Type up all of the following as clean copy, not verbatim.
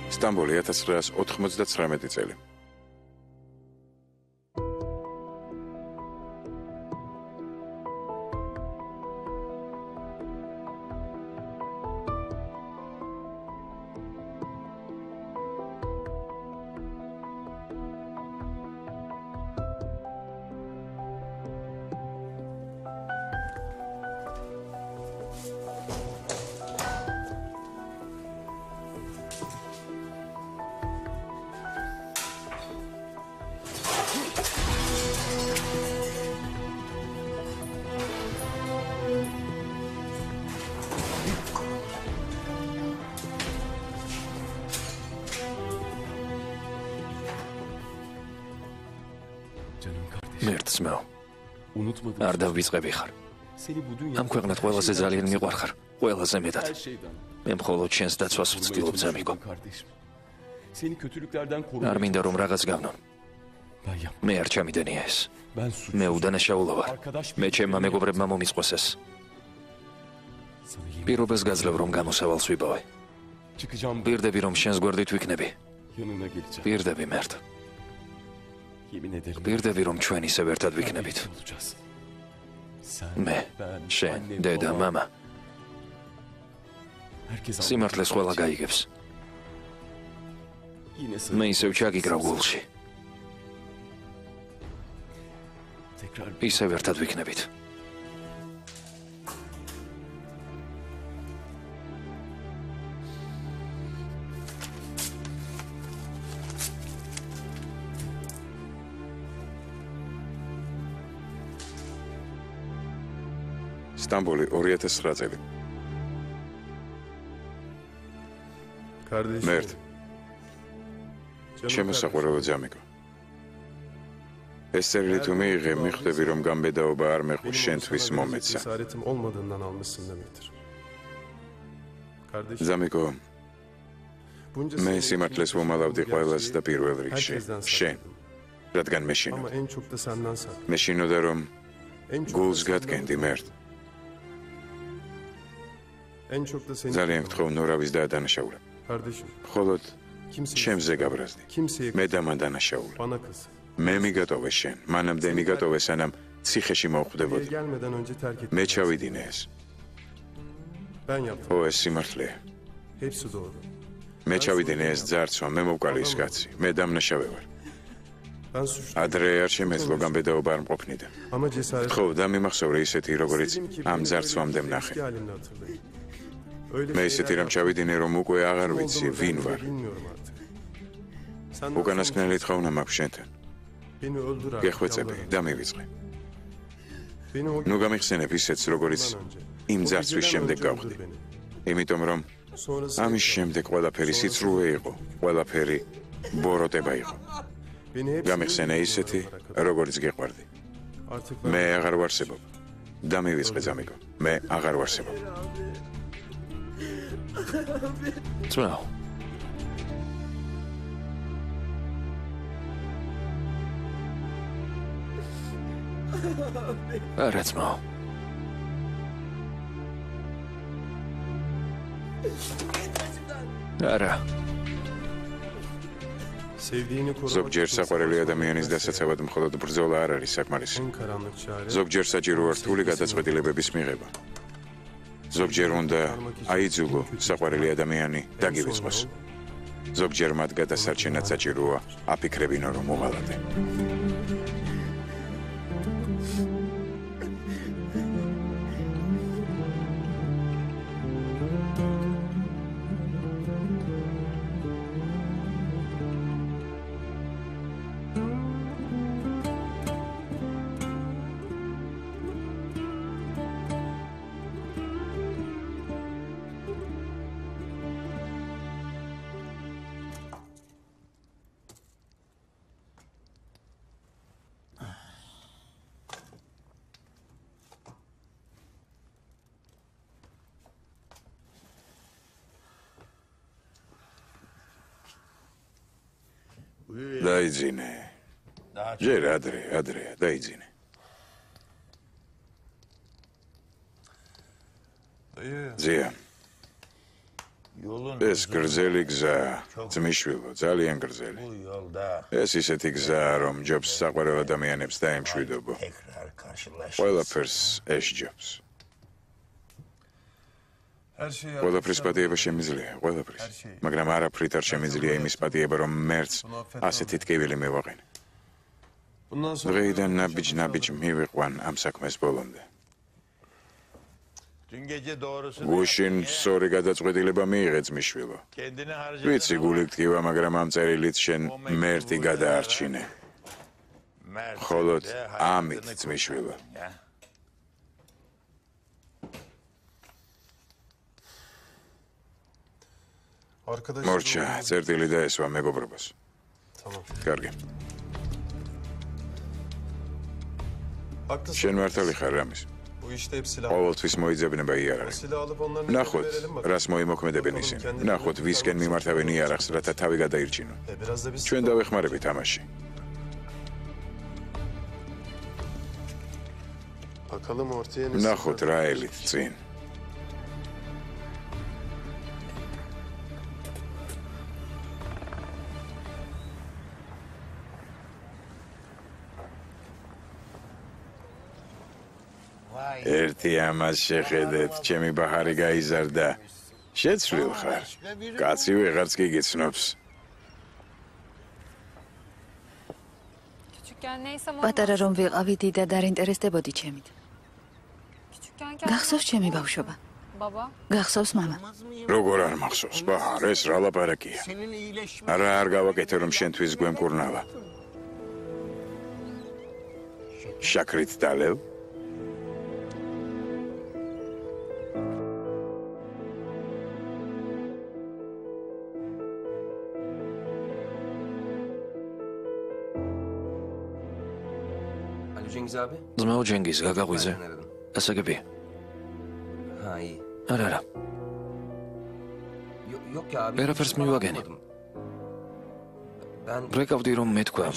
სტამბოლი 1999 წელი. მერცმაო, არ დავიწყები ხარ. ამ ქვეყნად ყველაზე ძალიან მიყვარხარ, ყველაზე მეტად. მე მხოლოდ შენს დაცვას ვცდილობ, ზამიკო. არ მინდა რომ რაღაც გავნო. მე არ ჩამიდენია ეს. მე უდანაშაულო ვარ. მე ჩემმა მეგობრებმა მომისყვეს ეს. პირობას გაძლევ რომ გამოსავალს ვიპოვე. პირდები რომ შენს გვერდით ვიქნები. პირდები მერტ. პირდები რომ ჩვენ ისევ ერთად ვიქნებით. მე, შენ, დედა, მამა. სიმართლეს ყველა გაიგებს. მე ისევ ჩაგიგრავ გულში. ისევ ერთად ვიქნებით. სტამბოლი 2009 წელი. მერტ. შემოსაყვარელო ზამიკო. ეს წერილი თუ მიიღე, მიხვდები რომ გამბედაობა არ მეყვის შენთვის მომეცა. ზამიკო, მე სიმართლეს ვუმალავდი ყველას და პირველ რიგში შენ, რადგან მეშინოდა. მეშინოდა რომ გულს გადგენდი მერტ. ძალიან გთხოვ ნურავის დაადანაშაულე. მხოლოდ ჩემზე გაბრაზდი. მე დამადანაშაულე. მე მიგატოვე შენ, მანამდე მიგატოვე სანამ ციხეში მოვხვდებოდი. მე ჩავიდინე ეს. ო, ეს სიმართლეა. მე ჩავიდინე ეს ძარცვა, მე მოვკალი ის კაცი, მე დამნაშავე ვარ. ადრე არ შემეძლო გამბედაობა არ მყოფნიდა. გთხოვ დამიმახსოვრე ისეთი, როგორიც ამ ძარცვამდე ვნახე. მე ისეთი რამ ჩავიდინე, რომ უკვე აღარ ვიცი, ვინ ვარ. უკანასკნელი თხოვნა მაქვს შენთან. გეხვეწები, დამივიწყე. ნუ გამიხსენებ ისეთს, როგორიც იმ ძარცვის შემდეგ გავხდი. იმიტომ რომ ამის შემდეგ ყველაფერი სიცრუე იყო, ყველაფერი ბოროტება იყო. გამიხსენე ისეთი, როგორიც გეყვარდი. მე აღარ ვარსებობ. დამივიწყე ზამიკო, მე აღარ ვარსებობ. ძმაო. არა ძმაო. არა. ზოგჯერ საყვარელი ადამიანის დასაცავად მხოლოდ ბრძოლა არ არის საკმარისი. ზოგჯერ საჭიროა რთული გადაწყვეტილებების მიღება. ზოგჯერ უნდა აიძულო საყვარელი ადამიანი დაგივიწყოს. ზოგჯერ მათ გადასარჩენად საჭიროა აფიქრებინო რომ მოვალადე. დაიძინე. ჯერ ადრეა, დაიძინე. ზია. ეს გრძელი გზა, ძმისშვილო, ძალიან გრძელი. ეს ისეთი გზა, რომ ჯობს საყვარელ ადამიანებს დაემშვიდობო. ყველაფერს ესჯობს. ყველაფრის პატიება შემიძლია, ყველაფრის. მაგრამ არაფრით არ შემიძლია იმის პატიება, რომ მერც ასეთი ტკივილი მივაყენე. დღეიდან ნაბიჯ მივიყვან ამ საქმეს ბოლომდე. გუშინ სწორი გადაწყვეტილება მიიღე ძმისშვილო. ვიცი გული გტკივა, მაგრამ ამ წერილით შენ მერტი გადაარჩინე. მხოლოდ ამით ძმისშვილო. მორჩა, წერტილი დაესვა მეგობრობას. კარგი. შენ მართალი ხარ რამის. ყოველთვის მოიძებნება იარაღი. ნახოთ, რას მოიმოქმედებენ ისინი. ნახოთ, ვისკენ მიმართავენ იარაღს, რათა თავი გადაირჩინონ. ჩვენ დავეხმარებით ამაში. ნახოთ რა ელით წინ. ერთი ამას შეხედეთ, ჩემი ბაჰარი გაიზარდა. შეცვლილ ხარ. კაცი ვეღარც გიგიცნობს. პატარა რომ ვიყავი, დიდად არ ინტერესდებოდი ჩემით. გახსოვს ჩემი ბავშვობა? გახსოვს მამა? როგორ არ მახსოვს, ბაჰარ, ეს რა ლაპარაკია? არა არ გავაკეთე რომ შენთვის გვემკურნალა. შაქრით დალევ? ძმაო ჯენგიზ, გაგაღვიძე. ასაგები? არა. ვერაფერს მივაგენი. ბრეკავდი რომ მეთქვა.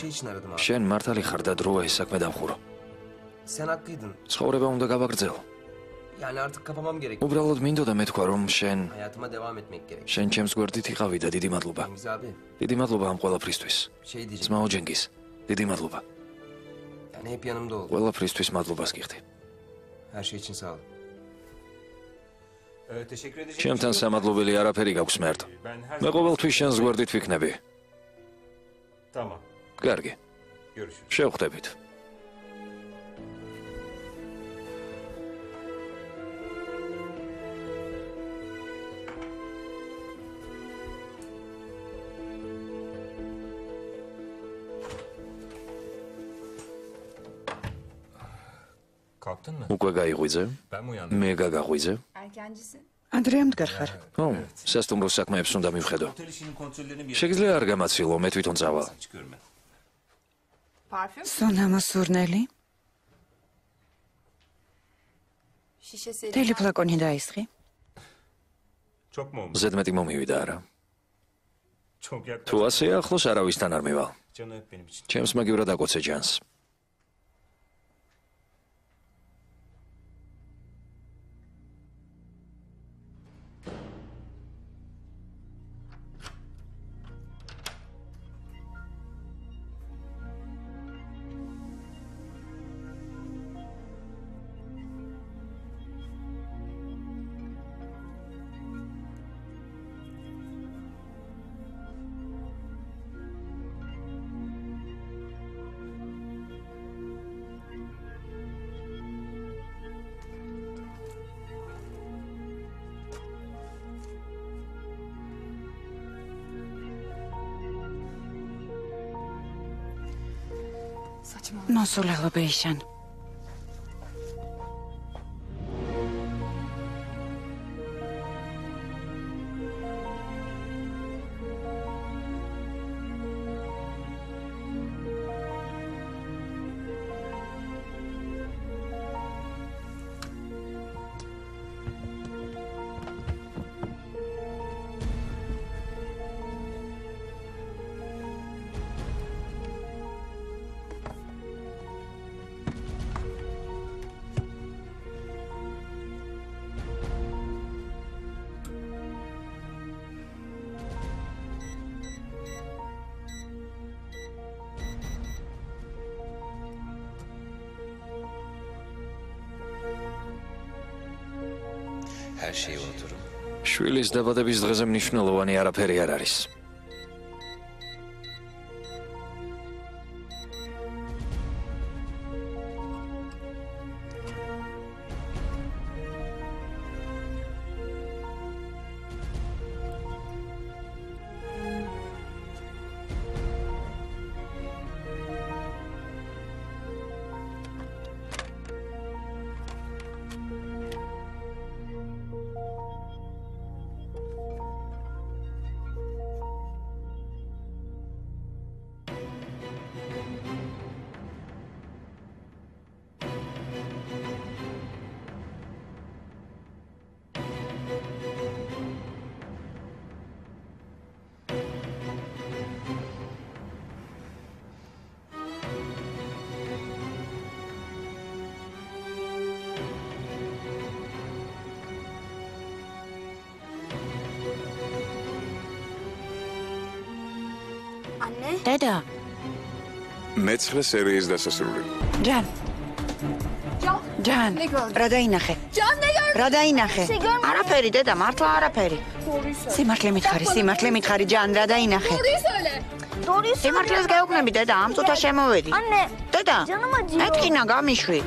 შენ მართალი ხარ და დროა ეს საქმე დამხურო. ცხოვრება უნდა გავაგრძელო. უბრალოდ მინდოდა მეთქვა რომ შენ ჩემს გვერდით იყავი და დიდი მადლობა. დიდი მადლობა ამ ყველაფრისთვის. ძმაო ჯენგიზ, დიდი მადლობა. ყველაფრისთვის მადლობას გიხდი. ჩემთან სამადლობელი არაფერი გაქვს მერტ. მე ყოველთვის შენს გვერდით ვიქნები. კარგი. შევხვდებით. უკვე გაიღვიძე? მე გაგაღვიძე? ანდრეა მდგარ ხარ? ო, სასტუმრო საქმეებს უნდა მივხედო. შეგიძლია არ გამაცილო, მე თვითონ წავალ. სონამა სურნელი? თელი ფლაკონი დაისხი? ზედმეტი მომივიდა არა. თუ ასე ახლოს არავისთან არ მივალ. ჩემს მაგივრად აკოცე ჯანს. მოსულელო ბეიშან. შვილის დაბადების დღეზე მნიშვნელოვანი არაფერი არ არის. დედა, მეცხრე სერიის დასასრული. ჯან, რა დაინახე? რა დაინახე? არაფერი დედა, მართლა არაფერი. სიმართლე მითხარი ჯან, რა დაინახე? სიმართლეს გეუბნები დედა, ამ წუთა შემოვედი. დედა, ეთქინა გამიშვი.